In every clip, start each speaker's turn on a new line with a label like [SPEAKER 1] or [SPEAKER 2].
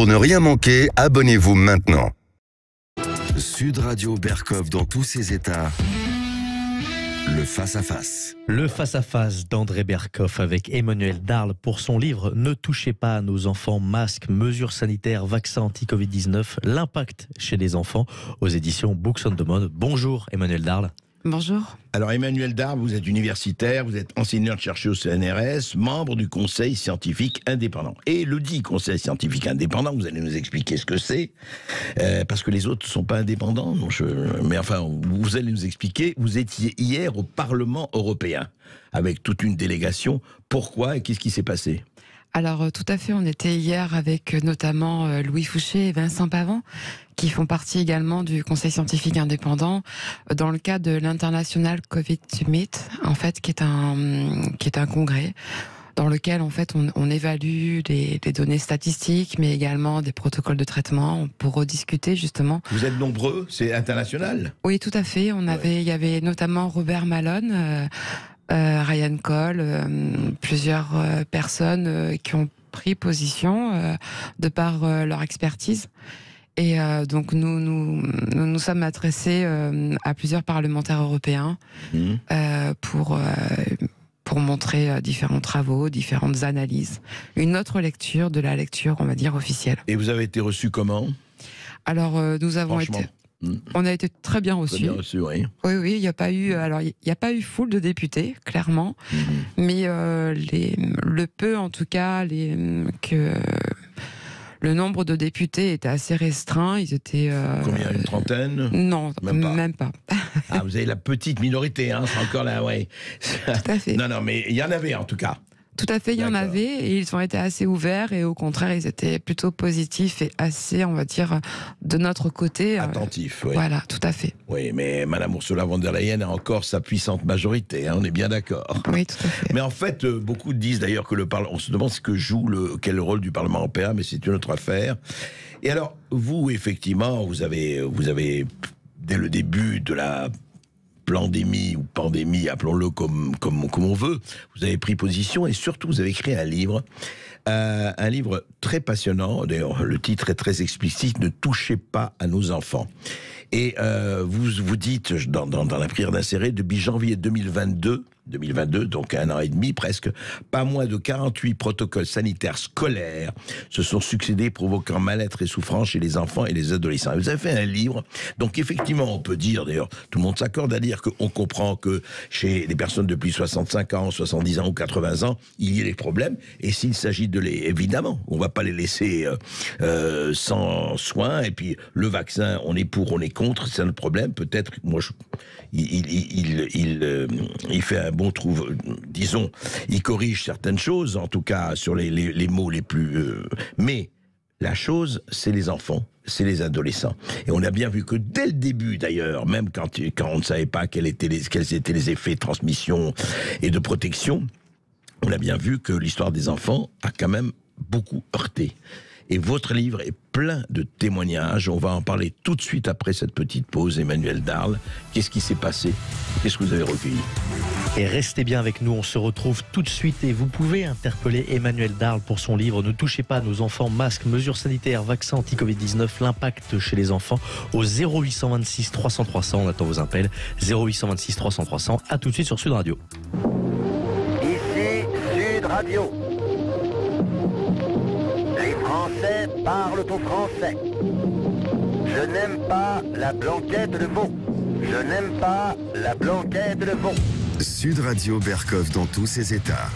[SPEAKER 1] Pour ne rien manquer, abonnez-vous maintenant. Sud Radio Berkov dans tous ses états. Le face-à-face.
[SPEAKER 2] Le face-à-face d'André Berkov avec Emmanuel Darl pour son livre « Ne touchez pas à nos enfants, masques, mesures sanitaires, vaccins anti-Covid-19, l'impact chez les enfants » aux éditions Books on Demand. Bonjour Emmanuel Darl.
[SPEAKER 3] Bonjour.
[SPEAKER 4] Alors Emmanuel Darl, vous êtes universitaire, vous êtes enseignant-chercheur au CNRS, membre du Conseil scientifique indépendant. Et le dit Conseil scientifique indépendant, vous allez nous expliquer ce que c'est, parce que les autres ne sont pas indépendants. Mais enfin, vous allez nous expliquer. Vous étiez hier au Parlement européen, avec toute une délégation. Pourquoi et qu'est-ce qui s'est passé ?
[SPEAKER 3] Alors tout à fait, on était hier avec notamment Louis Fouché et Vincent Pavant, qui font partie également du Conseil scientifique indépendant, dans le cadre de l'International Covid Summit, en fait, qui est un congrès dans lequel en fait on évalue les données statistiques, mais également des protocoles de traitement pour rediscuter justement.
[SPEAKER 4] Vous êtes nombreux, c'est international ?
[SPEAKER 3] Oui, tout à fait. Il y avait notamment Robert Malone. Ryan Cole, plusieurs personnes qui ont pris position de par leur expertise. Et donc nous sommes adressés à plusieurs parlementaires européens pour montrer différents travaux, différentes analyses, une autre lecture de la lecture, on va dire, officielle.
[SPEAKER 4] Et vous avez été reçu comment ?
[SPEAKER 3] Alors nous avons été... On a été très bien reçus.
[SPEAKER 4] Très bien reçus, oui.
[SPEAKER 3] Oui, il n'y a pas eu. Alors, il n'y a pas eu foule de députés, clairement, mais le peu, en tout cas, que le nombre de députés était assez restreint. Ils étaient.
[SPEAKER 4] Combien, une trentaine ?
[SPEAKER 3] Non, même pas.
[SPEAKER 4] Ah, vous avez la petite minorité, hein, c'est encore là, ouais.
[SPEAKER 3] Tout à fait.
[SPEAKER 4] Non, mais il y en avait en tout cas.
[SPEAKER 3] Tout à fait, il y en avait, et ils ont été assez ouverts, et au contraire, ils étaient plutôt positifs et assez, on va dire, de notre côté.
[SPEAKER 4] Attentifs, oui.
[SPEAKER 3] Voilà, tout à fait.
[SPEAKER 4] Oui, mais Madame Ursula von der Leyen a encore sa puissante majorité, hein, on est bien d'accord.
[SPEAKER 3] Oui, tout à fait.
[SPEAKER 4] Mais en fait, beaucoup disent d'ailleurs que le Parlement, on se demande quel est le rôle du Parlement européen, mais c'est une autre affaire. Et alors, vous, effectivement, vous avez, dès le début de la pandémie ou pandémie, appelons-le comme on veut, vous avez pris position et surtout vous avez écrit un livre très passionnant. D'ailleurs, le titre est très explicite, « Ne touchez pas à nos enfants ». Et vous dites dans la prière d'insérer, depuis janvier 2022, donc 1 an et demi presque, pas moins de 48 protocoles sanitaires scolaires se sont succédés, provoquant mal-être et souffrance chez les enfants et les adolescents. Et vous avez fait un livre, donc effectivement on peut dire, d'ailleurs tout le monde s'accorde à dire qu'on comprend que chez les personnes depuis 65 ans, 70 ans ou 80 ans, il y ait des problèmes, et s'il s'agit évidemment, on ne va pas les laisser sans soin, et puis le vaccin, on est pour, on est contre, c'est le problème, peut-être, il fait un bon trouve, disons, il corrige certaines choses, en tout cas sur les mots les plus... mais la chose, c'est les enfants, c'est les adolescents. Et on a bien vu que dès le début, d'ailleurs, même quand on ne savait pas quels étaient les effets de transmission et de protection, on a bien vu que l'histoire des enfants a quand même beaucoup heurté. Et votre livre est plein de témoignages. On va en parler tout de suite après cette petite pause. Emmanuel Darl, qu'est-ce qui s'est passé ? Qu'est-ce que vous avez recueilli ?
[SPEAKER 2] Et restez bien avec nous, on se retrouve tout de suite et vous pouvez interpeller Emmanuel Darl pour son livre « Ne touchez pas à nos enfants, masques, mesures sanitaires, vaccins anti-Covid-19, l'impact chez les enfants » au 0826 300 300. On attend vos appels. 0826 300 300. À tout de suite sur Sud Radio.
[SPEAKER 5] Ici Sud Radio. Les Français parlent au français. Je n'aime pas la blanquette de veau. Je n'aime pas la blanquette de veau.
[SPEAKER 1] Sud Radio Berkov dans tous ses états.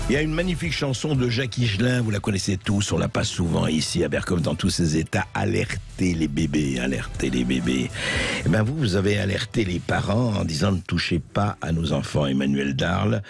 [SPEAKER 4] Il y a une magnifique chanson de Jacques Higelin, vous la connaissez tous, on la passe souvent ici à Berkov dans tous ses états. Alertez les bébés, alertez les bébés. Et bien vous avez alerté les parents en disant ne touchez pas à nos enfants, Emmanuel Darl.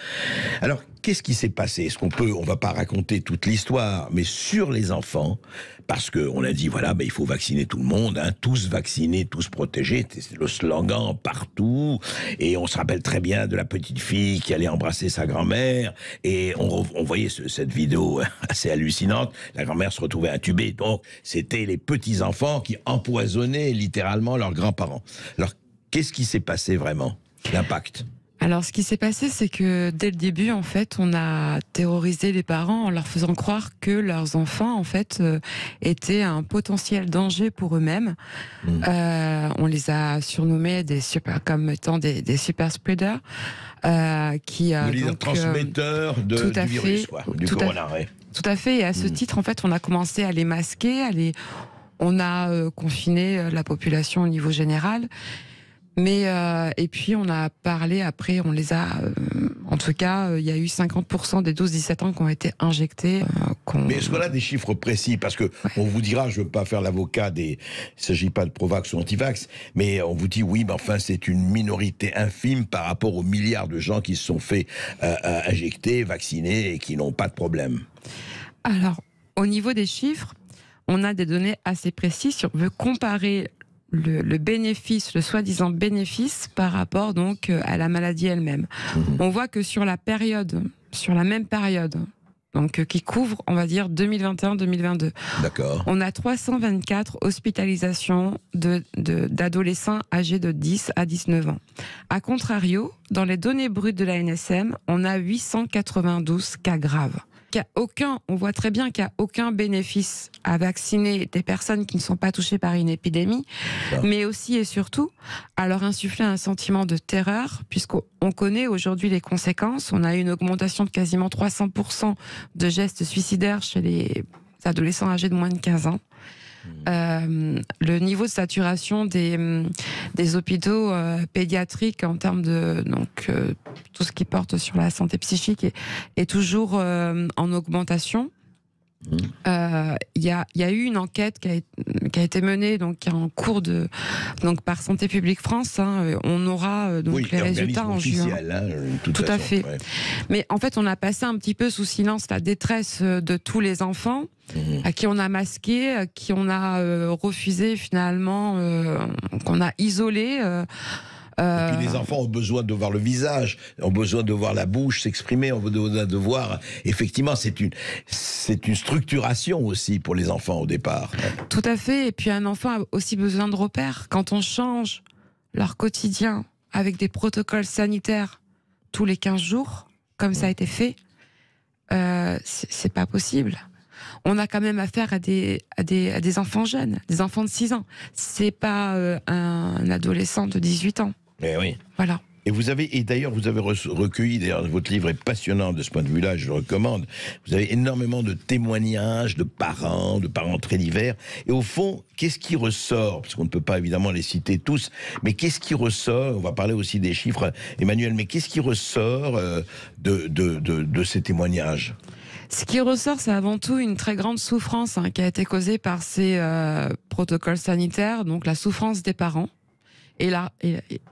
[SPEAKER 4] Alors, qu'est-ce qui s'est passé ? On va pas raconter toute l'histoire, mais sur les enfants, parce qu'on a dit, voilà, il faut vacciner tout le monde, hein, tous vaccinés, tous protégés, c'est le slogan partout, et on se rappelle très bien de la petite fille qui allait embrasser sa grand-mère, et on voyait cette vidéo assez hallucinante, la grand-mère se retrouvait intubée, donc c'était les petits-enfants qui empoisonnaient littéralement leurs grands-parents. Alors, qu'est-ce qui s'est passé vraiment ? L'impact ?
[SPEAKER 3] Alors, ce qui s'est passé, c'est que dès le début, en fait, on a terrorisé les parents en leur faisant croire que leurs enfants, en fait, étaient un potentiel danger pour eux-mêmes. On les a surnommés comme étant des super spreaders, qui
[SPEAKER 4] Vous voulez dire transmetteurs du virus, du corona.
[SPEAKER 3] Tout à fait. Et à ce titre, en fait, on a commencé à les masquer, on a confiné la population au niveau général. Mais et puis on a parlé après, on les a, en tout cas, il y a eu 50% des 12-17 ans qui ont été injectés.
[SPEAKER 4] Mais est-ce qu'on a des chiffres précis? Parce que on vous dira, je ne veux pas faire l'avocat il ne s'agit pas de pro-vax ou anti-vax, mais on vous dit oui, mais enfin c'est une minorité infime par rapport aux milliards de gens qui se sont fait injecter, vacciner et qui n'ont pas de problème.
[SPEAKER 3] Alors, au niveau des chiffres, on a des données assez précises. Si on veut comparer le bénéfice, le soi-disant bénéfice par rapport donc à la maladie elle-même. On voit que sur la même période, donc qui couvre, on va dire 2021-2022.
[SPEAKER 4] D'accord.
[SPEAKER 3] On a 324 hospitalisations d'adolescents âgés de 10 à 19 ans. A contrario, dans les données brutes de la NSM, on a 892 cas graves. On voit très bien qu'il n'y a aucun bénéfice à vacciner des personnes qui ne sont pas touchées par une épidémie, mais aussi et surtout à leur insuffler un sentiment de terreur, puisqu'on connaît aujourd'hui les conséquences. On a eu une augmentation de quasiment 300% de gestes suicidaires chez les adolescents âgés de moins de 15 ans. Le niveau de saturation des hôpitaux pédiatriques en termes de tout ce qui porte sur la santé psychique est toujours en augmentation. Il y a eu une enquête qui a été menée, donc qui est en cours par Santé publique France. On aura les résultats en juin. Tout à fait. Ouais. Mais en fait, on a passé un petit peu sous silence la détresse de tous les enfants à qui on a masqué, à qui on a refusé finalement, qu'on a isolé.
[SPEAKER 4] Et puis les enfants ont besoin de voir le visage, ont besoin de voir la bouche s'exprimer, ont besoin de voir. Effectivement, c'est une structuration aussi pour les enfants au départ.
[SPEAKER 3] Tout à fait. Et puis un enfant a aussi besoin de repères. Quand on change leur quotidien avec des protocoles sanitaires tous les 15 jours, comme ça a été fait, c'est pas possible. On a quand même affaire à des enfants jeunes, des enfants de 6 ans. C'est pas un adolescent de 18 ans.
[SPEAKER 4] Mais oui.
[SPEAKER 3] Voilà.
[SPEAKER 4] Et d'ailleurs, vous avez recueilli, votre livre est passionnant de ce point de vue-là, je le recommande. Vous avez énormément de témoignages de parents très divers. Et au fond, qu'est-ce qui ressort? Parce qu'on ne peut pas évidemment les citer tous, mais qu'est-ce qui ressort? On va parler aussi des chiffres, Emmanuel, mais qu'est-ce qui ressort de ces témoignages?
[SPEAKER 3] Ce qui ressort, c'est avant tout une très grande souffrance qui a été causée par ces protocoles sanitaires, donc la souffrance des parents. Et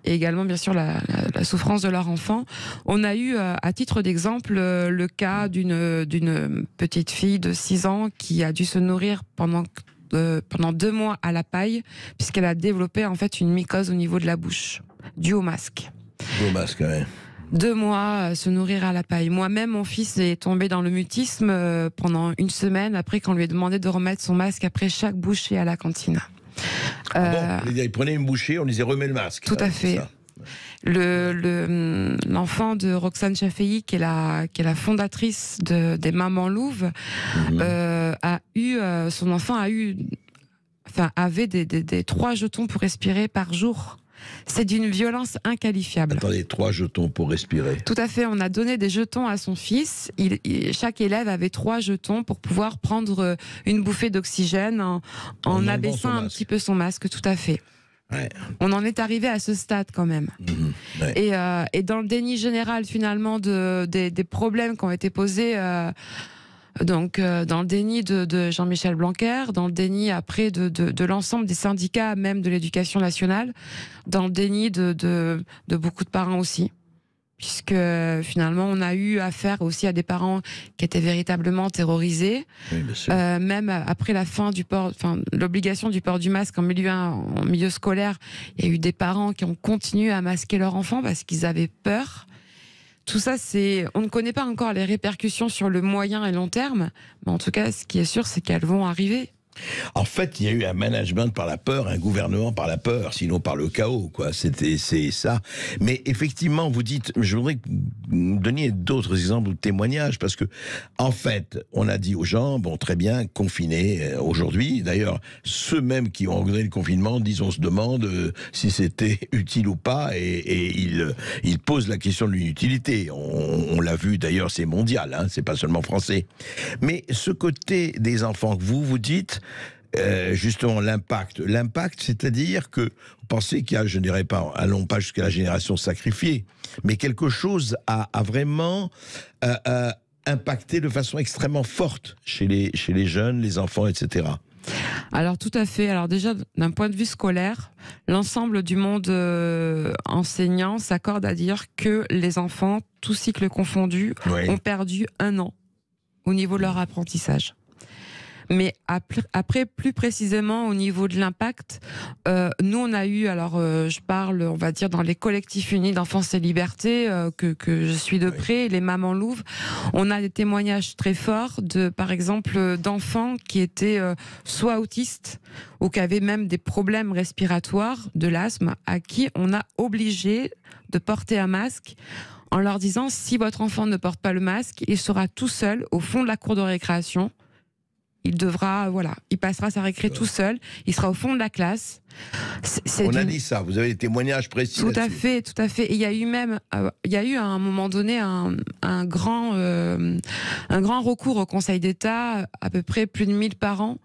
[SPEAKER 3] également, bien sûr, la souffrance de leur enfant. On a eu, à titre d'exemple, le cas d'une petite fille de 6 ans qui a dû se nourrir pendant 2 mois à la paille, puisqu'elle a développé en fait une mycose au niveau de la bouche, due au masque.
[SPEAKER 4] Au masque, oui.
[SPEAKER 3] 2 mois se nourrir à la paille. Moi-même, mon fils est tombé dans le mutisme pendant 1 semaine après qu'on lui ait demandé de remettre son masque après chaque bouchée à la cantine.
[SPEAKER 4] Il prenait une bouchée, on disait remet le masque.
[SPEAKER 3] Tout à fait. L'enfant de Roxane Chafei, qui est la fondatrice des Mamans Louves, son enfant avait des 3 jetons pour respirer par jour. C'est d'une violence inqualifiable.
[SPEAKER 4] Attendez, 3 jetons pour respirer.
[SPEAKER 3] Tout à fait, on a donné des jetons à son fils. Chaque élève avait 3 jetons pour pouvoir prendre une bouffée d'oxygène en abaissant un petit peu son masque, tout à fait. Ouais. On en est arrivé à ce stade quand même. Ouais. Et dans le déni général finalement des problèmes qui ont été posés... dans le déni de Jean-Michel Blanquer, dans le déni après de l'ensemble des syndicats, même de l'éducation nationale, dans le déni de beaucoup de parents aussi. Puisque finalement, on a eu affaire aussi à des parents qui étaient véritablement terrorisés. Oui, bien sûr. Même après la fin l'obligation du port du masque en milieu scolaire, il y a eu des parents qui ont continué à masquer leurs enfants parce qu'ils avaient peur. Tout ça, on ne connaît pas encore les répercussions sur le moyen et long terme, mais en tout cas, ce qui est sûr, c'est qu'elles vont arriver.
[SPEAKER 4] En fait, il y a eu un management par la peur, un gouvernement par la peur, sinon par le chaos, quoi. C'est ça. Mais effectivement, vous dites, je voudrais que vous me donniez d'autres exemples ou témoignages, parce que, en fait, on a dit aux gens, bon, très bien, confinés aujourd'hui. D'ailleurs, ceux même qui ont organisé le confinement disent, on se demande si c'était utile ou pas, et ils posent la question de l'inutilité. On l'a vu, d'ailleurs, c'est mondial, hein, c'est pas seulement français. Mais ce côté des enfants que vous dites, justement l'impact, c'est-à-dire que vous pensez qu'il y a, je ne dirais pas, allons pas jusqu'à la génération sacrifiée, mais quelque chose a vraiment impacté de façon extrêmement forte chez les jeunes, les enfants, etc.
[SPEAKER 3] Alors tout à fait. Alors déjà, d'un point de vue scolaire, l'ensemble du monde enseignant s'accorde à dire que les enfants, tous cycles confondus, ont perdu 1 an au niveau de leur apprentissage. Mais après, plus précisément au niveau de l'impact, nous on a eu, alors je parle, on va dire, dans les collectifs unis d'enfance et liberté que je suis de près, les Mamans Louves, on a des témoignages très forts de, par exemple, d'enfants qui étaient soit autistes ou qui avaient même des problèmes respiratoires, de l'asthme, à qui on a obligé de porter un masque, en leur disant, si votre enfant ne porte pas le masque, il sera tout seul au fond de la cour de récréation. Il devra, il passera sa récré tout seul. Il sera au fond de la classe.
[SPEAKER 4] On a dit ça. Vous avez des témoignages précis.
[SPEAKER 3] Tout à fait, tout à fait. Et il y a eu même, à un moment donné un grand recours au Conseil d'État, à peu près plus de 1000 par an.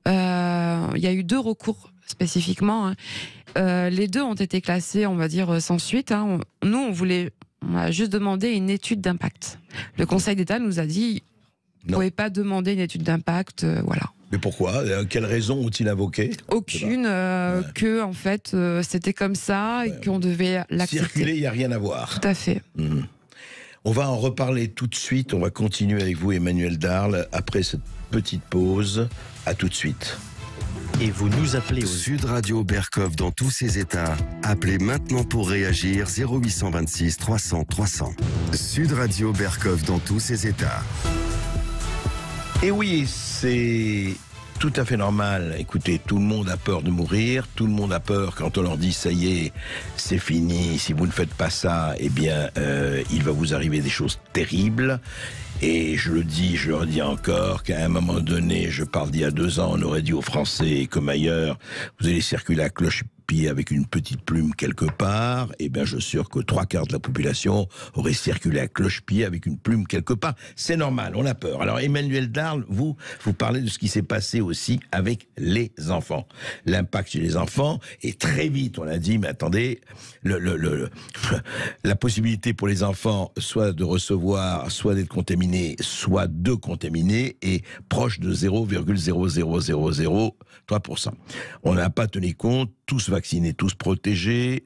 [SPEAKER 3] Il y a eu 2 recours spécifiquement. Hein. Les 2 ont été classés, on va dire, sans suite. Hein. Nous, on a juste demandé une étude d'impact. Le Conseil d'État nous a dit. Vous ne pouvez pas demander une étude d'impact, voilà. Mais
[SPEAKER 4] pourquoi ? Quelles raisons ont-ils invoqué ?
[SPEAKER 3] Aucune, que en fait c'était comme ça et qu'on devait l'accepter.
[SPEAKER 4] Circuler, il n'y a rien à voir.
[SPEAKER 3] Tout à fait.
[SPEAKER 4] On va en reparler tout de suite. On va continuer avec vous, Emmanuelle Darl, après cette petite pause. À tout de suite.
[SPEAKER 2] Et vous nous appelez au
[SPEAKER 1] Sud Radio Berkov dans tous ses états. Appelez maintenant pour réagir 0826 300 300. Sud Radio Berkov dans tous ses états.
[SPEAKER 4] Et oui, c'est tout à fait normal. Écoutez, tout le monde a peur de mourir, tout le monde a peur quand on leur dit ça y est, c'est fini, si vous ne faites pas ça, eh bien, il va vous arriver des choses terribles. Et je le dis, je le redis encore, qu'à un moment donné, je parle d'il y a 2 ans, on aurait dit aux Français, comme ailleurs, vous allez circuler à cloche-pied avec une petite plume quelque part, et bien je suis sûr que 3/4 de la population aurait circulé à cloche-pied avec une plume quelque part. C'est normal, on a peur. Alors Emmanuelle Darl, vous parlez de ce qui s'est passé aussi avec les enfants. L'impact chez les enfants, et très vite on a dit, mais attendez, la possibilité pour les enfants soit de recevoir, soit d'être contaminés, soit de contaminés, est proche de 0,00003%. On n'a pas tenu compte, tous vaccinés, tous protégés.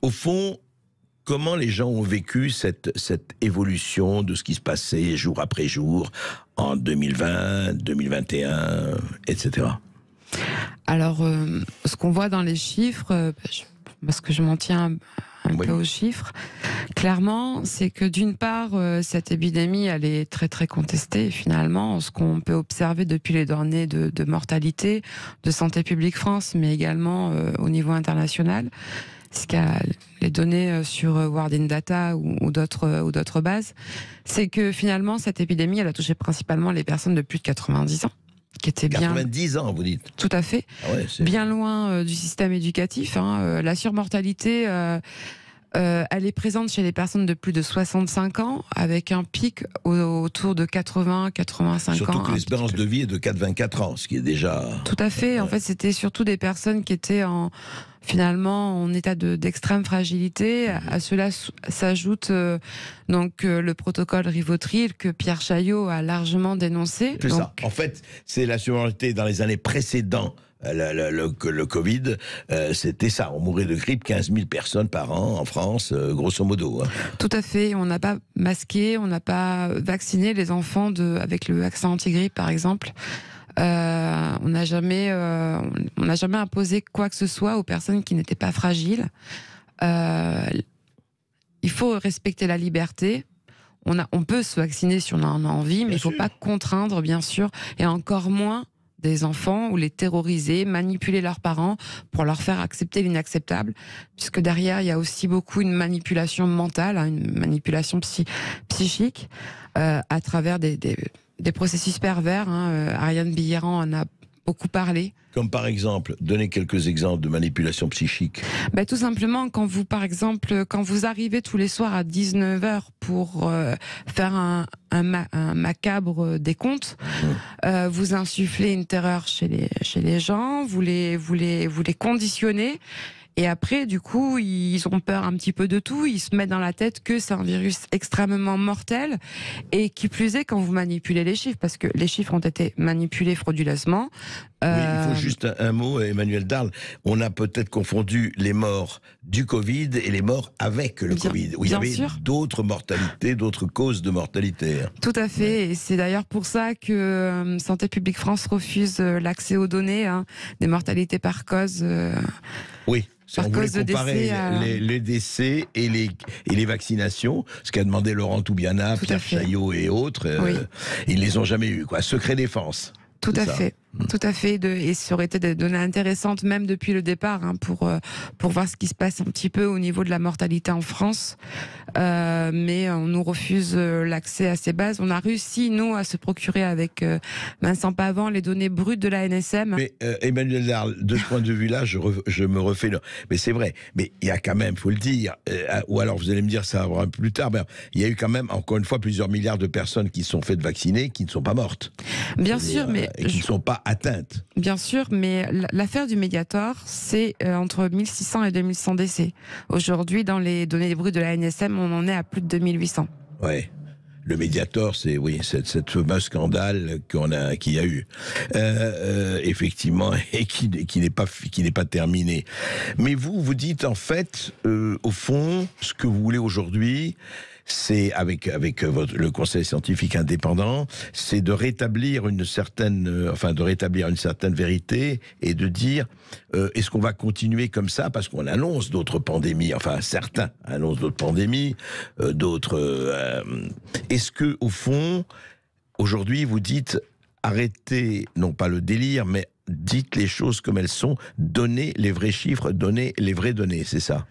[SPEAKER 4] Au fond, comment les gens ont vécu cette évolution de ce qui se passait jour après jour en 2020, 2021, etc.
[SPEAKER 3] Alors, ce qu'on voit dans les chiffres, parce que je m'en tiens un peu aux chiffres, clairement, c'est que d'une part, cette épidémie, elle est très très contestée. Finalement, ce qu'on peut observer depuis les données de mortalité de Santé publique France, mais également au niveau international, ce qu'il y a les données sur World in Data ou d'autres bases, c'est que finalement, cette épidémie, elle a touché principalement les personnes de plus de 90 ans. Qui était
[SPEAKER 4] 90 ans, vous dites.
[SPEAKER 3] Tout à fait.
[SPEAKER 4] Ah ouais,
[SPEAKER 3] bien loin du système éducatif. Hein. La surmortalité, elle est présente chez les personnes de plus de 65 ans, avec un pic autour de 80, 85 ans.
[SPEAKER 4] Surtout que l'espérance de vie est de 24 ans, ce qui est déjà...
[SPEAKER 3] Tout à fait. En fait, c'était surtout des personnes qui étaient finalement en état d'extrême fragilité. À cela s'ajoute le protocole Rivotril que Pierre Chaillot a largement dénoncé.
[SPEAKER 4] C'est ça. En fait, c'est la surmortalité dans les années précédentes. Le Covid, c'était ça. On mourait de grippe 15 000 personnes par an en France, grosso modo. Hein.
[SPEAKER 3] Tout à fait. On n'a pas masqué, on n'a pas vacciné les enfants avec le vaccin anti-grippe, par exemple. On n'a jamais imposé quoi que ce soit aux personnes qui n'étaient pas fragiles. Il faut respecter la liberté. On peut se vacciner si on en a envie, mais il ne faut pas contraindre, bien sûr, et encore moins des enfants ou les terroriser, manipuler leurs parents pour leur faire accepter l'inacceptable, puisque derrière il y a aussi beaucoup une manipulation mentale, hein, une manipulation psychique à travers des processus pervers. Hein. Ariane Billeran en a beaucoup parlé.
[SPEAKER 4] Comme par exemple, donnez quelques exemples de manipulation psychique.
[SPEAKER 3] Tout simplement, quand vous arrivez tous les soirs à 19h pour faire un macabre décompte, vous insufflez une terreur chez les gens, vous les conditionnez. Et après, du coup, ils ont peur un petit peu de tout. Ils se mettent dans la tête que c'est un virus extrêmement mortel. Et qui plus est, quand vous manipulez les chiffres, parce que les chiffres ont été manipulés frauduleusement.
[SPEAKER 4] Oui, il faut juste un mot, Emmanuel Darl. On a peut-être confondu les morts du Covid et les morts avec le Covid. Où il y avait d'autres mortalités, d'autres causes de mortalité.
[SPEAKER 3] Tout à fait. Et c'est d'ailleurs pour ça que Santé publique France refuse l'accès aux données des mortalités par cause.
[SPEAKER 4] Oui. Si on voulait comparer les décès et les vaccinations, ce qu'a demandé Laurent Toubiana, Pierre Chaillot et autres, ils les ont jamais eu, quoi. Secret défense.
[SPEAKER 3] Tout à fait. Tout à fait, et ça aurait été des données intéressantes même depuis le départ pour voir ce qui se passe un petit peu au niveau de la mortalité en France, mais on nous refuse l'accès à ces bases. On a réussi nous à se procurer avec Vincent Pavant les données brutes de la NSM.
[SPEAKER 4] Mais Emmanuel Darl, de ce point de vue-là, je me refais. Mais c'est vrai. Mais il y a quand même, faut le dire, ou alors vous allez me dire ça un peu plus tard. Il y a eu quand même encore une fois plusieurs milliards de personnes qui se sont faites vacciner, qui ne sont pas mortes.
[SPEAKER 3] Bien sûr, mais
[SPEAKER 4] et qui ne sont pas atteintes.
[SPEAKER 3] Bien sûr, mais l'affaire du Mediator, c'est entre 1600 et 2100 décès. Aujourd'hui, dans les données brutes de la NSM, on en est à plus de 2800.
[SPEAKER 4] Ouais. Le Mediator, c'est cette fameux scandale qu'il y a eu, effectivement, et qui n'est pas terminé. Mais vous dites en fait, au fond, ce que vous voulez aujourd'hui, c'est avec le Conseil scientifique indépendant, c'est de rétablir une certaine vérité et de dire est-ce qu'on va continuer comme ça parce qu'on annonce d'autres pandémies, enfin certains annoncent d'autres pandémies, est-ce que au fond aujourd'hui vous dites arrêtez non pas le délire mais dites les choses comme elles sont, donnez les vrais chiffres, donnez les vraies données, c'est ça?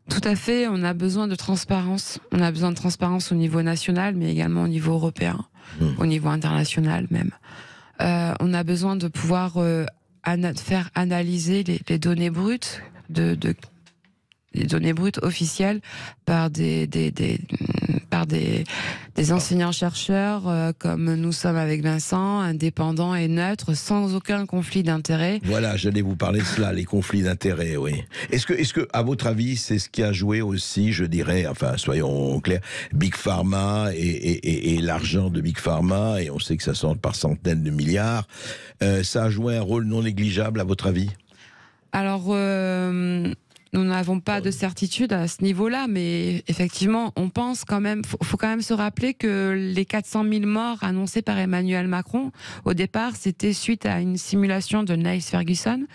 [SPEAKER 3] Tout à fait, on a besoin de transparence. On a besoin de transparence au niveau national, mais également au niveau européen, au niveau international même. On a besoin de pouvoir faire analyser les données brutes, les données brutes officielles par des enseignants-chercheurs comme nous sommes avec Vincent, indépendants et neutres, sans aucun conflit d'intérêt.
[SPEAKER 4] Voilà, j'allais vous parler de cela, les conflits d'intérêt, oui. Est-ce que, à votre avis, c'est ce qui a joué aussi, je dirais, enfin, soyons clairs, Big Pharma et l'argent de Big Pharma, et on sait que ça sort par centaines de milliards, ça a joué un rôle non négligeable, à votre avis?
[SPEAKER 3] Alors, nous n'avons pas de certitude à ce niveau-là, mais effectivement, on pense quand même, faut quand même se rappeler que les 400 000 morts annoncés par Emmanuel Macron, au départ, c'était suite à une simulation de Niall Ferguson,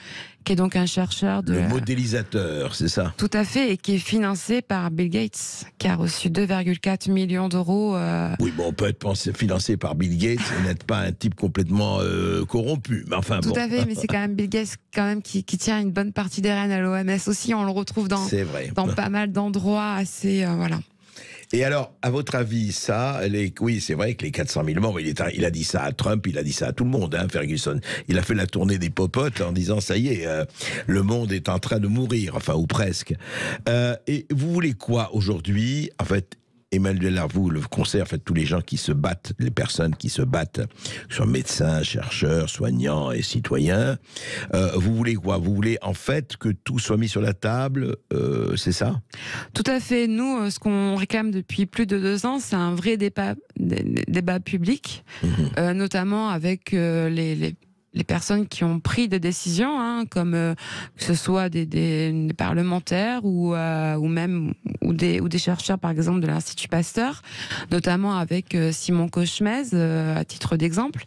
[SPEAKER 3] qui est donc un chercheur de...
[SPEAKER 4] Le modélisateur, c'est ça?
[SPEAKER 3] Tout à fait, et qui est financé par Bill Gates, qui a reçu 2,4 millions d'euros.
[SPEAKER 4] Oui, bon, on peut être financé par Bill Gates et n'être pas un type complètement corrompu, mais enfin
[SPEAKER 3] Tout à fait, mais c'est quand même Bill Gates quand même qui tient une bonne partie des rênes à l'OMS aussi, on le retrouve dans pas mal d'endroits assez... voilà.
[SPEAKER 4] Et alors, à votre avis, oui, c'est vrai que les 400 000 morts, il a dit ça à Trump, il a dit ça à tout le monde, Ferguson. Il a fait la tournée des popotes en disant, ça y est, le monde est en train de mourir, enfin, ou presque. Et vous voulez quoi aujourd'hui? En fait, Emmanuel Darl, le conseil, en fait, tous les gens qui se battent, les personnes qui se battent, que ce soit médecins, chercheurs, soignants et citoyens, vous voulez quoi? Vous voulez en fait que tout soit mis sur la table, c'est ça?
[SPEAKER 3] Tout à fait. Nous, ce qu'on réclame depuis plus de 2 ans, c'est un vrai débat public, notamment avec les personnes qui ont pris des décisions, comme que ce soit des parlementaires ou des chercheurs, par exemple, de l'Institut Pasteur, notamment avec Simon Cauchemez, à titre d'exemple.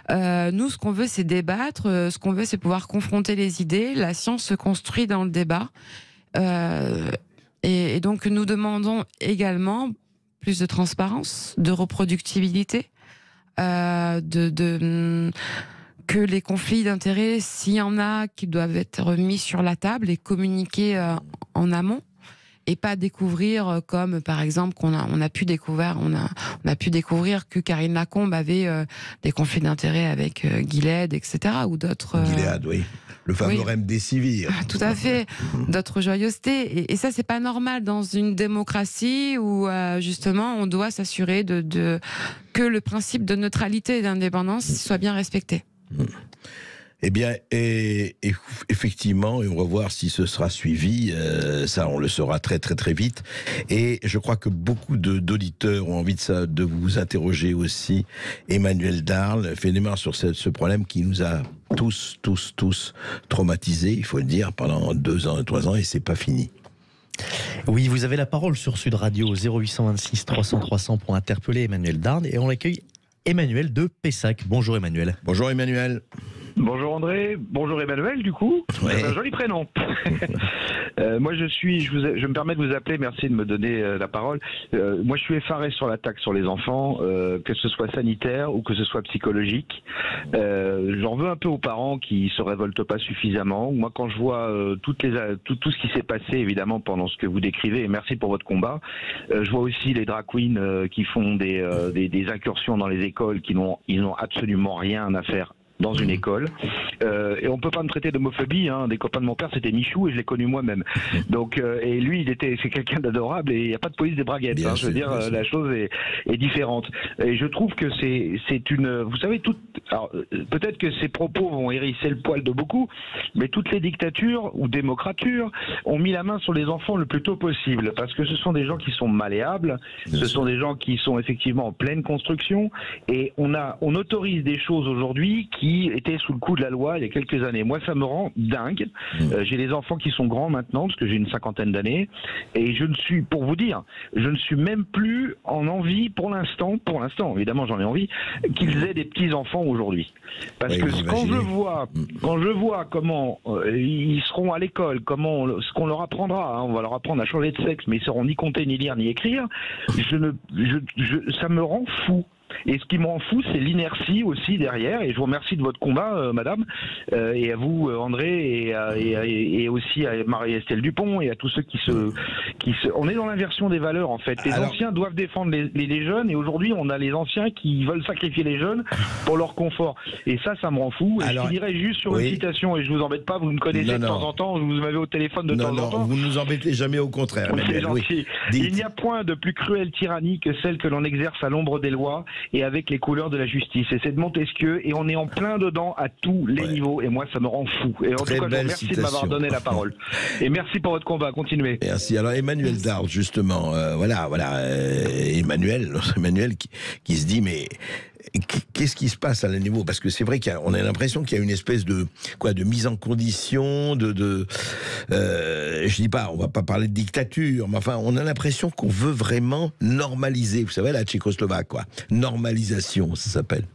[SPEAKER 3] Nous, ce qu'on veut, c'est débattre, ce qu'on veut, c'est pouvoir confronter les idées. La science se construit dans le débat. Et donc, nous demandons également plus de transparence, de reproductibilité, que les conflits d'intérêts, s'il y en a, qui doivent être mis sur la table et communiqués en amont, et pas découvrir comme par exemple on a pu découvrir que Karine Lacombe avait des conflits d'intérêts avec Gilead, etc. ou d'autres.
[SPEAKER 4] Gilead, oui. Le fameux remdesivir.
[SPEAKER 3] Tout à fait, d'autres joyeusetés. Et ça, c'est pas normal dans une démocratie où justement on doit s'assurer que le principe de neutralité et d'indépendance soit bien respecté.
[SPEAKER 4] Eh bien, et effectivement, et on va voir si ce sera suivi, ça on le saura très très très vite. Et je crois que beaucoup d'auditeurs ont envie de vous interroger aussi. Emmanuel Darl fait démarrer sur ce problème qui nous a tous traumatisés, il faut le dire, pendant 2 ans et 3 ans, et c'est pas fini.
[SPEAKER 2] Oui, vous avez la parole sur Sud Radio 0826 300 300 pour interpeller Emmanuel Darl, et on accueille Emmanuel de Pessac. Bonjour Emmanuel.
[SPEAKER 4] Bonjour Emmanuel.
[SPEAKER 6] Bonjour André, bonjour Emmanuel du coup,
[SPEAKER 4] ouais.
[SPEAKER 6] C'est un joli prénom. Moi je me permets de vous appeler, merci de me donner la parole. Moi je suis effaré sur l'attaque sur les enfants, que ce soit sanitaire ou que ce soit psychologique. J'en veux un peu aux parents qui se révoltent pas suffisamment. Moi quand je vois tout ce qui s'est passé évidemment pendant ce que vous décrivez, et merci pour votre combat, je vois aussi les drag queens qui font des incursions dans les écoles ils n'ont absolument rien à faire dans une école, et on peut pas me traiter d'homophobie, hein. Des copains de mon père c'était Michou et je l'ai connu moi-même, donc et lui c'est quelqu'un d'adorable et il n'y a pas de police des braguettes, hein. Je veux dire, la chose est différente, et je trouve que c'est une, vous savez, alors peut-être que ces propos vont hérisser le poil de beaucoup, mais toutes les dictatures ou démocratures ont mis la main sur les enfants le plus tôt possible, parce que ce sont des gens qui sont malléables, ce sont des gens qui sont effectivement en pleine construction, et on autorise des choses aujourd'hui qui étaient sous le coup de la loi il y a quelques années. Moi, ça me rend dingue. J'ai des enfants qui sont grands maintenant, parce que j'ai une 50aine d'années, et pour vous dire, je ne suis même plus en envie, pour l'instant, évidemment j'en ai envie, qu'ils aient des petits-enfants aujourd'hui. Parce que quand je vois comment ils seront à l'école, ce qu'on leur apprendra, hein, on va leur apprendre à changer de sexe, mais ils sauront ni compter, ni lire, ni écrire, ça me rend fou. Et ce qui me rend fou, c'est l'inertie aussi derrière. Et je vous remercie de votre combat, madame, et à vous, André, et aussi à Marie-Estelle Dupont, et à tous ceux on est dans l'inversion des valeurs, en fait. Les anciens doivent défendre les jeunes, et aujourd'hui, on a les anciens qui veulent sacrifier les jeunes pour leur confort. Et ça me rend fou. Et je dirais juste sur une citation, et je vous embête pas, vous me connaissez de temps en temps, vous m'avez au téléphone de temps en temps.
[SPEAKER 4] Non, vous ne nous embêtez jamais, au contraire.
[SPEAKER 6] C'est gentil. Il n'y a point de plus cruelle tyrannie que celle que l'on exerce à l'ombre des lois et avec les couleurs de la justice. Et c'est de Montesquieu, et on est en plein dedans à tous les niveaux, et moi ça me rend fou. Et en tout cas, je vous remercie de m'avoir donné la parole. Et merci pour votre combat, continuez.
[SPEAKER 4] Merci. Alors Emmanuel Darl, justement, Emmanuel qui se dit, mais qu'est-ce qui se passe à la niveau? Parce que c'est vrai qu'on a l'impression qu'il y a une espèce de mise en condition, je dis pas, on va pas parler de dictature, mais enfin, on a l'impression qu'on veut vraiment normaliser. Vous savez, la Tchécoslovaque, quoi. Normalisation, ça s'appelle.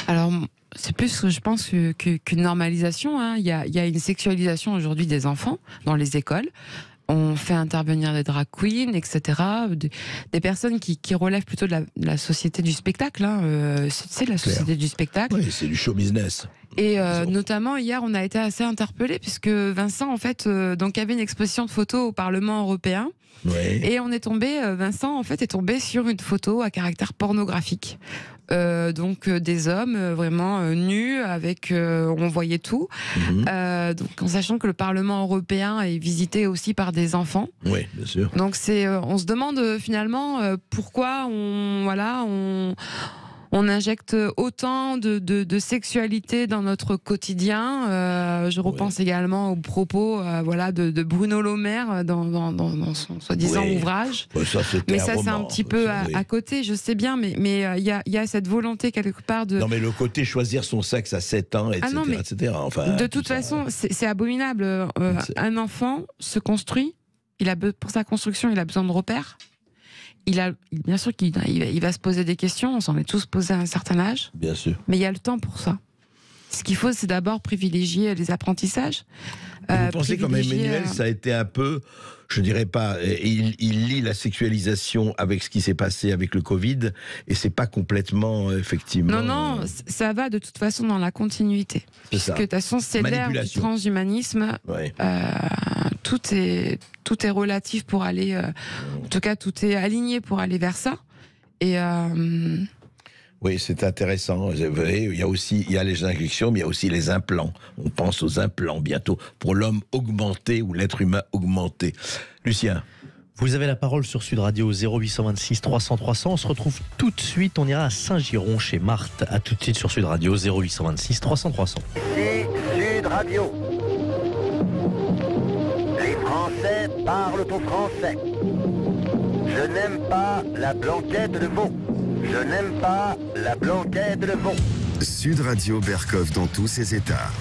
[SPEAKER 3] Alors, c'est plus, je pense, qu'une normalisation, hein. Il y a une sexualisation aujourd'hui des enfants dans les écoles. On fait intervenir des drag queens, etc. Des personnes qui relèvent plutôt de la société du spectacle. Hein. C'est la société du spectacle.
[SPEAKER 4] Oui, c'est du show business.
[SPEAKER 3] Et notamment, hier, on a été assez interpellés, puisque Vincent, en fait, donc, avait une exposition de photos au Parlement européen.
[SPEAKER 4] Ouais.
[SPEAKER 3] Et on est tombé, Vincent, en fait, est tombé sur une photo à caractère pornographique. Donc des hommes vraiment nus, avec on voyait tout, donc en sachant que le Parlement européen est visité aussi par des enfants.
[SPEAKER 4] Oui, bien sûr.
[SPEAKER 3] Donc on se demande finalement pourquoi on injecte autant de sexualité dans notre quotidien. Je repense également aux propos de Bruno Le Maire dans son soi-disant ouvrage. Mais ça, c'est un petit peu à côté, je sais bien, mais il y a cette volonté quelque part de...
[SPEAKER 4] Non, mais le côté choisir son sexe à 7 ans, etc. etc. Enfin,
[SPEAKER 3] de toute façon, c'est abominable. Un enfant se construit, pour sa construction, il a besoin de repères. Bien sûr qu'il va se poser des questions, on s'en est tous posé à un certain âge.
[SPEAKER 4] Bien sûr.
[SPEAKER 3] Mais il y a le temps pour ça. Ce qu'il faut, c'est d'abord privilégier les apprentissages.
[SPEAKER 4] Vous pensez comme Emmanuel, ça a été un peu, je dirais pas, il lie la sexualisation avec ce qui s'est passé avec le Covid, et c'est pas complètement, effectivement...
[SPEAKER 3] Non, ça va de toute façon dans la continuité. Puisque de toute façon, c'est l'ère du transhumanisme.
[SPEAKER 4] Ouais.
[SPEAKER 3] Tout est relatif pour aller... en tout cas, tout est aligné pour aller vers ça. Et...
[SPEAKER 4] Oui, c'est intéressant. Vous voyez, il y a les injections, mais il y a aussi les implants. On pense aux implants bientôt pour l'homme augmenté ou l'être humain augmenté. Lucien.
[SPEAKER 2] Vous avez la parole sur Sud Radio 0826 300 300. On se retrouve tout de suite. On ira à Saint-Giron chez Marthe. À tout de suite sur Sud Radio 0826 300 300.
[SPEAKER 5] C'est Sud Radio. Les Français parlent au français. Je n'aime pas la blanquette de veau. Je n'aime pas la blanquette de veau.
[SPEAKER 1] Sud Radio Berkov dans tous ses états.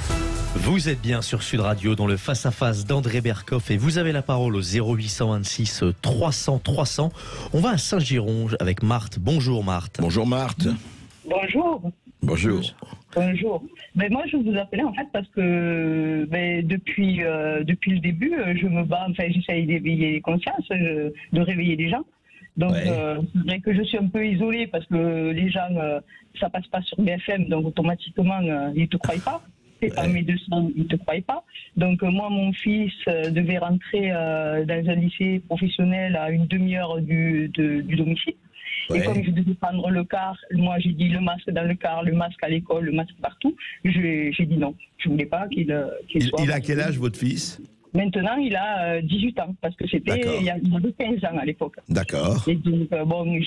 [SPEAKER 2] Vous êtes bien sur Sud Radio dans le face-à-face d'André Berkoff et vous avez la parole au 0826 300 300. On va à Saint-Giron avec Marthe. Bonjour Marthe.
[SPEAKER 4] Bonjour Marthe.
[SPEAKER 7] Bonjour.
[SPEAKER 4] Bonjour.
[SPEAKER 7] Bonjour. Ben moi, je vous appelais en fait parce que depuis le début, je me bats, j'essaye d'éveiller les consciences, de réveiller les gens. Donc, c'est vrai que je suis un peu isolée parce que les gens, ça passe pas sur BFM, donc automatiquement, ils ne te croient pas. C'est pas médecin, ils ne te croient pas. Donc, moi, mon fils devait rentrer dans un lycée professionnel à une demi-heure du domicile. Et comme je devais prendre le car, moi, j'ai dit le masque dans le car, le masque à l'école, le masque partout. J'ai dit non. Je voulais pas qu'il soit...
[SPEAKER 4] Il a quel âge, votre fils ?
[SPEAKER 7] Maintenant, il a 18 ans, parce que c'était il avait 15 ans à l'époque.
[SPEAKER 4] D'accord.
[SPEAKER 7] Et donc,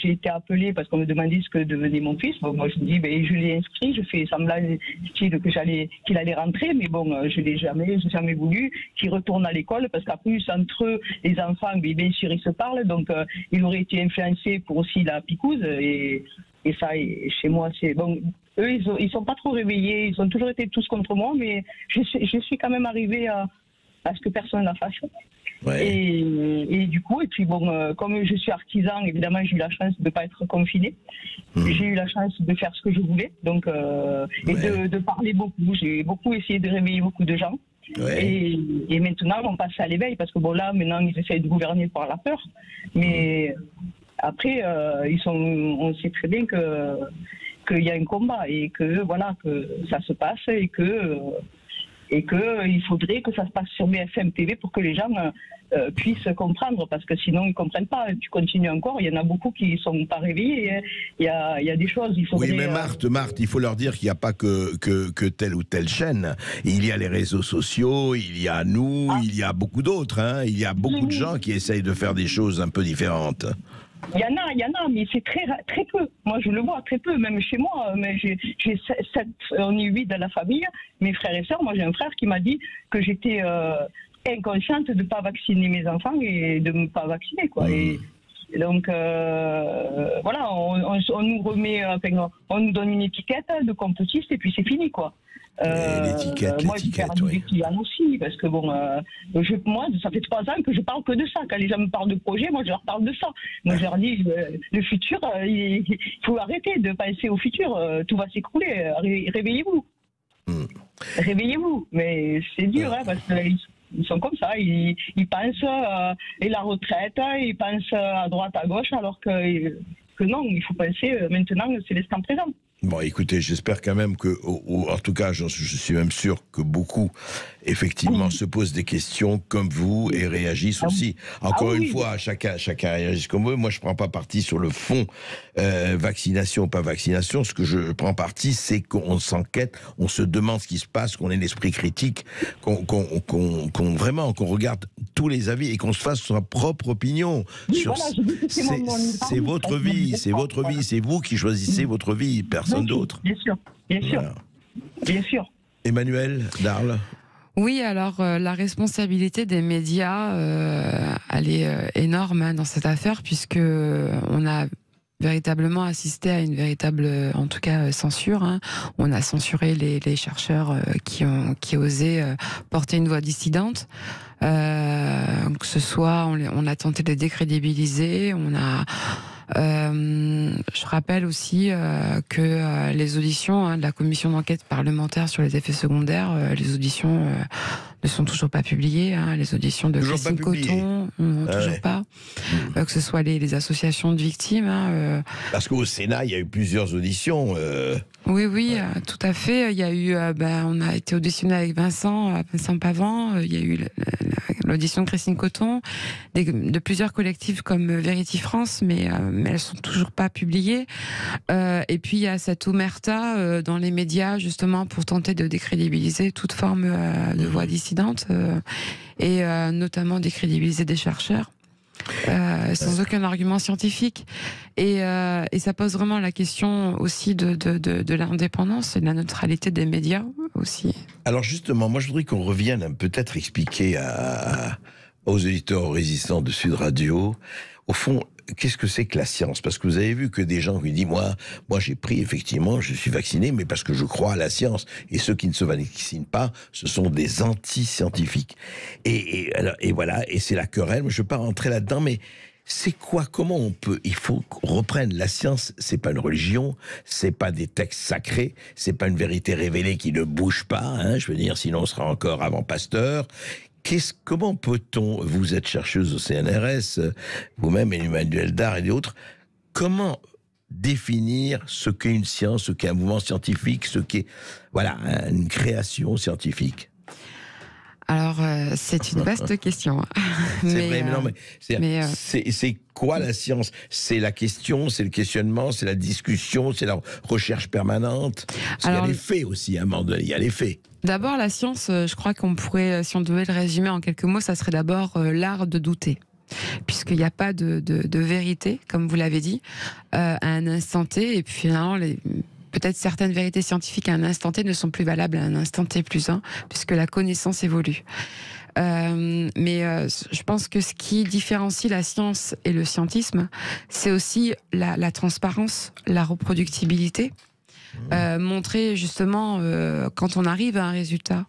[SPEAKER 7] j'ai été appelée parce qu'on me demandait ce que devenait mon fils. Bon, moi, je dis, je l'ai inscrit, je fais semblant qu'il allait rentrer, mais bon, je n'ai jamais voulu qu'il retourne à l'école, parce qu'après, entre eux, les enfants, bien sûr, ils se parlent, donc il aurait été influencé pour aussi la picouse, et ça, chez moi, c'est bon. Eux, ils sont pas trop réveillés, ils ont toujours été tous contre moi, mais je suis quand même arrivée à ce que personne ne la fasse.
[SPEAKER 4] Ouais.
[SPEAKER 7] Et du coup, comme je suis artisan, évidemment, j'ai eu la chance de ne pas être confinée. J'ai eu la chance de faire ce que je voulais, donc, et de parler beaucoup. J'ai beaucoup essayé de réveiller beaucoup de gens. Ouais. Et maintenant, on passe à l'éveil, parce que là, maintenant, ils essayent de gouverner par la peur. Mais après, on sait très bien qu'il y a un combat, et que ça se passe, et qu'il faudrait que ça se passe sur BFM TV pour que les gens puissent comprendre, parce que sinon ils ne comprennent pas. Tu continues encore, il y en a beaucoup qui ne sont pas réveillés. Hein. Il y a des choses, il faudrait...
[SPEAKER 4] Oui, mais Marthe, il faut leur dire qu'il n'y a pas que telle ou telle chaîne. Il y a les réseaux sociaux, il y a nous, il y a beaucoup d'autres. Hein. Il y a beaucoup de gens qui essayent de faire des choses un peu différentes.
[SPEAKER 7] Il y en a, mais c'est très peu. Moi, je le vois très peu, même chez moi. Mais on est 8 dans la famille, mes frères et sœurs. Moi, j'ai un frère qui m'a dit que j'étais inconsciente de ne pas vacciner mes enfants et de ne pas vacciner, quoi. Et donc, on nous remet, on nous donne une étiquette de complotiste et puis c'est fini, quoi. Moi, j'ai perdu des clients aussi, parce que moi, ça fait 3 ans que je parle que de ça. Quand les gens me parlent de projet, moi, je leur parle de ça. Moi, je leur dis, le futur, il faut arrêter de penser au futur. Tout va s'écrouler. Réveillez-vous. Réveillez-vous. Mais c'est dur, parce qu'ils sont comme ça. Ils pensent et la retraite, ils pensent à droite, à gauche, alors que non, il faut penser maintenant, c'est l'instant présent.
[SPEAKER 4] Bon, écoutez, j'espère quand même que, en tout cas, je suis même sûr que beaucoup, effectivement, se posent des questions comme vous et réagissent aussi. Encore une fois, chacun réagit comme vous. Moi, je prends pas parti sur le fond, vaccination ou pas vaccination. Ce que je prends parti, c'est qu'on s'enquête, on se demande ce qui se passe, qu'on ait l'esprit critique, qu'on regarde tous les avis et qu'on se fasse sa propre opinion. C'est votre vie, c'est vous qui choisissez votre vie, personne d'autre.
[SPEAKER 7] Bien sûr. Voilà. Bien sûr.
[SPEAKER 4] Emmanuel Darl.
[SPEAKER 3] Oui, alors la responsabilité des médias, elle est énorme dans cette affaire, puisque on a véritablement assisté à une véritable, en tout cas, censure. Hein. On a censuré les chercheurs qui osaient porter une voix dissidente. Que ce soit, on a tenté de les décrédibiliser, on a Je rappelle aussi que les auditions de la commission d'enquête parlementaire sur les effets secondaires, les auditions ne sont toujours pas publiées. Les auditions de
[SPEAKER 4] Toujours
[SPEAKER 3] Christine
[SPEAKER 4] pas publiées.
[SPEAKER 3] Coton, toujours pas. Que ce soit les associations de victimes.
[SPEAKER 4] Parce qu'au Sénat, il y a eu plusieurs auditions.
[SPEAKER 3] Oui, tout à fait. Il y a eu, on a été auditionné avec Vincent Pavant. Il y a eu l'audition de Christine Coton, de plusieurs collectifs comme Vérity France, mais elles sont toujours pas publiées. Et puis il y a cette omerta dans les médias justement pour tenter de décrédibiliser toute forme de voix dissidente et notamment décrédibiliser des chercheurs. Sans aucun argument scientifique et ça pose vraiment la question aussi de l'indépendance et de la neutralité des médias aussi.
[SPEAKER 4] Alors justement, moi je voudrais qu'on revienne peut-être expliquer aux éditeurs résistants de Sud Radio, au fond, qu'est-ce que c'est que la science? Parce que vous avez vu que des gens qui disent moi j'ai pris, effectivement, je suis vacciné, mais parce que je crois à la science. Et ceux qui ne se vaccinent pas, ce sont des anti-scientifiques. Et voilà, et c'est la querelle. Je ne veux pas rentrer là-dedans, mais c'est quoi? Comment on peut? Il faut qu'on reprenne. La science, c'est pas une religion, c'est pas des textes sacrés, c'est pas une vérité révélée qui ne bouge pas. Je veux dire, sinon on sera encore avant Pasteur. Comment peut-on, vous êtes chercheuse au CNRS, vous-même, Emmanuelle Dard et d'autres, comment définir ce qu'est une science, ce qu'est un mouvement scientifique, ce qu'est une création scientifique?
[SPEAKER 3] Alors, c'est une vaste question.
[SPEAKER 4] C'est vrai, mais c'est quoi la science? C'est la question, c'est le questionnement, c'est la discussion, c'est la recherche permanente. Parce qu'il y a les faits aussi, à un moment donné, il y a les faits.
[SPEAKER 3] D'abord, la science, je crois qu'on pourrait, si on devait le résumer en quelques mots, ça serait d'abord l'art de douter. Puisqu'il n'y a pas de vérité, comme vous l'avez dit, à un instant T, et puis finalement, peut-être certaines vérités scientifiques à un instant T ne sont plus valables à un instant T plus 1, puisque la connaissance évolue. Mais je pense que ce qui différencie la science et le scientisme, c'est aussi la transparence, la reproductibilité. Montrer justement, quand on arrive à un résultat,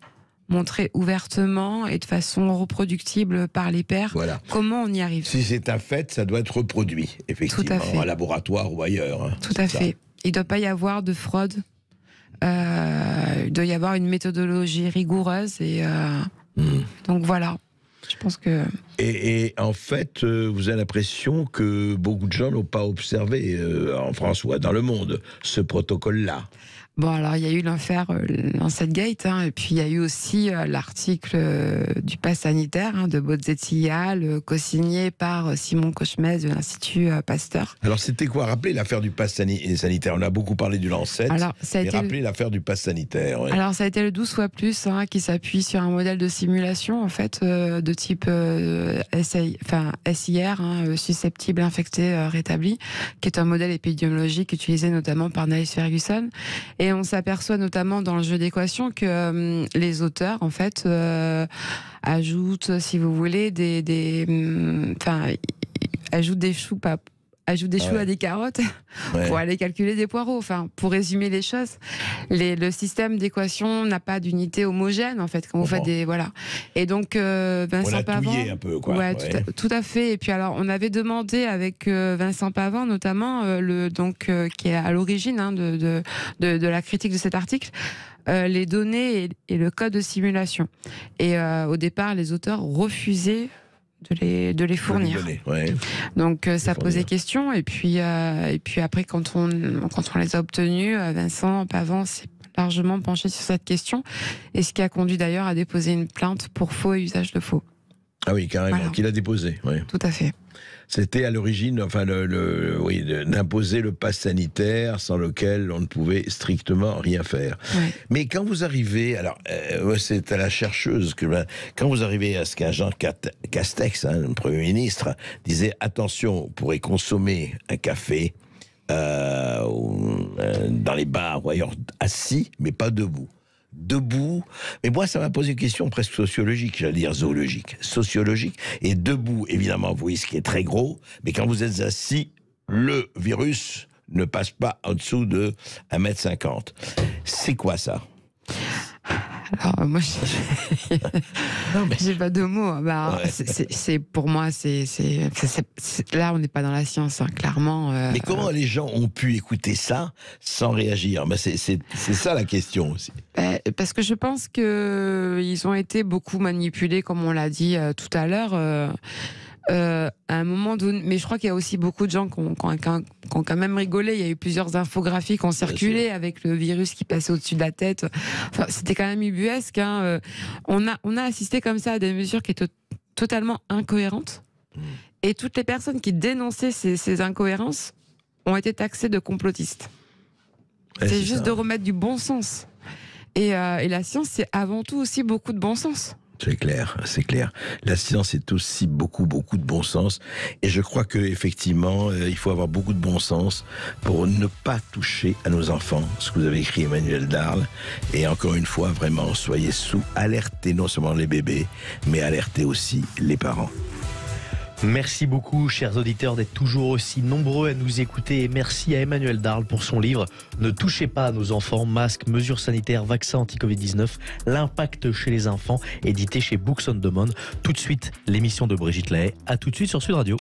[SPEAKER 3] montrer ouvertement et de façon reproductible par les pairs comment on y arrive.
[SPEAKER 4] Si c'est un fait, ça doit être reproduit, effectivement, en laboratoire ou ailleurs.
[SPEAKER 3] Tout à fait. Il ne doit pas y avoir de fraude. Il doit y avoir une méthodologie rigoureuse. Et donc voilà, je pense que...
[SPEAKER 4] Et en fait, vous avez l'impression que beaucoup de gens n'ont pas observé, en France ou dans le monde, ce protocole-là.
[SPEAKER 3] Bon, alors il y a eu l'affaire Lancetgate, et puis il y a eu aussi l'article du pass sanitaire de Bozzettial, co-signé par Simon Cochemez de l'Institut Pasteur.
[SPEAKER 4] Alors c'était quoi? Rappelez l'affaire du pass sanitaire. On a beaucoup parlé du Lancet, mais rappelez l'affaire du pass sanitaire. Ouais.
[SPEAKER 3] Alors ça a été le 12 fois plus, qui s'appuie sur un modèle de simulation en fait de type SIR, susceptible, infecté, rétabli, qui est un modèle épidémiologique utilisé notamment par Niles Ferguson. Et on s'aperçoit notamment dans le jeu d'équations que les auteurs, en fait, ajoutent, si vous voulez, ajoutent des choux, choux à des carottes pour aller calculer des poireaux. Enfin, pour résumer les choses, le système d'équation n'a pas d'unité homogène, en fait, quand vous faites des... Voilà. Et donc, Vincent Pavant...
[SPEAKER 4] un peu, quoi.
[SPEAKER 3] Ouais, tout à fait. Et puis, alors, on avait demandé avec Vincent Pavant, notamment, qui est à l'origine de la critique de cet article, les données et le code de simulation. Et au départ, les auteurs refusaient de les fournir. Donc ça posait question, et puis après quand on les a obtenus, Vincent Pavant s'est largement penché sur cette question, et ce qui a conduit d'ailleurs à déposer une plainte pour faux et usage de faux.
[SPEAKER 4] Ah oui, carrément, qu'il a déposé.
[SPEAKER 3] Tout à fait.
[SPEAKER 4] C'était à l'origine, d'imposer le pass sanitaire sans lequel on ne pouvait strictement rien faire.
[SPEAKER 3] Ouais.
[SPEAKER 4] Mais quand vous arrivez, alors c'est à la chercheuse quand vous arrivez à ce qu'un Jean Castex, le Premier ministre, disait attention, vous pourrez consommer un café dans les bars ou ailleurs assis, mais pas debout. Mais moi ça m'a posé une question presque sociologique, j'allais dire zoologique, sociologique, et debout, évidemment, vous voyez ce qui est très gros, mais quand vous êtes assis, le virus ne passe pas en dessous de 1,50 m. C'est quoi ça?
[SPEAKER 3] Alors, moi,
[SPEAKER 4] Non, mais-
[SPEAKER 3] j'ai pas de mots. Bah,
[SPEAKER 4] Ouais.
[SPEAKER 3] c'est pour moi, là, on n'est pas dans la science, hein, clairement.
[SPEAKER 4] Mais comment les gens ont pu écouter ça sans réagir? Ben c'est ça la question aussi.
[SPEAKER 3] Parce que je pense que ils ont été beaucoup manipulés, comme on l'a dit tout à l'heure. À un moment donné, mais je crois qu'il y a aussi beaucoup de gens qui ont quand même rigolé. Il y a eu plusieurs infographies qui ont circulé avec le virus qui passait au-dessus de la tête. Enfin, c'était quand même ubuesque. Hein. On a assisté comme ça à des mesures qui étaient totalement incohérentes. Et toutes les personnes qui dénonçaient ces incohérences ont été taxées de complotistes.
[SPEAKER 4] Ouais,
[SPEAKER 3] c'est
[SPEAKER 4] c'est
[SPEAKER 3] juste
[SPEAKER 4] ça.
[SPEAKER 3] de remettre du bon sens. Et la science, c'est avant tout aussi beaucoup de bon sens.
[SPEAKER 4] C'est clair, c'est clair. La science est aussi beaucoup de bon sens. Et je crois que effectivement, il faut avoir beaucoup de bon sens pour ne pas toucher à nos enfants. Ce que vous avez écrit, Emmanuel Darl. Et encore une fois, vraiment, soyez alertez non seulement les bébés, mais alertez aussi les parents.
[SPEAKER 2] Merci beaucoup, chers auditeurs, d'être toujours aussi nombreux à nous écouter. Et merci à Emmanuel Darl pour son livre « Ne touchez pas à nos enfants, masques, mesures sanitaires, vaccins anti-Covid-19, l'impact chez les enfants », édité chez Books on Demand. Tout de suite, l'émission de Brigitte Lahaye. À tout de suite sur Sud Radio.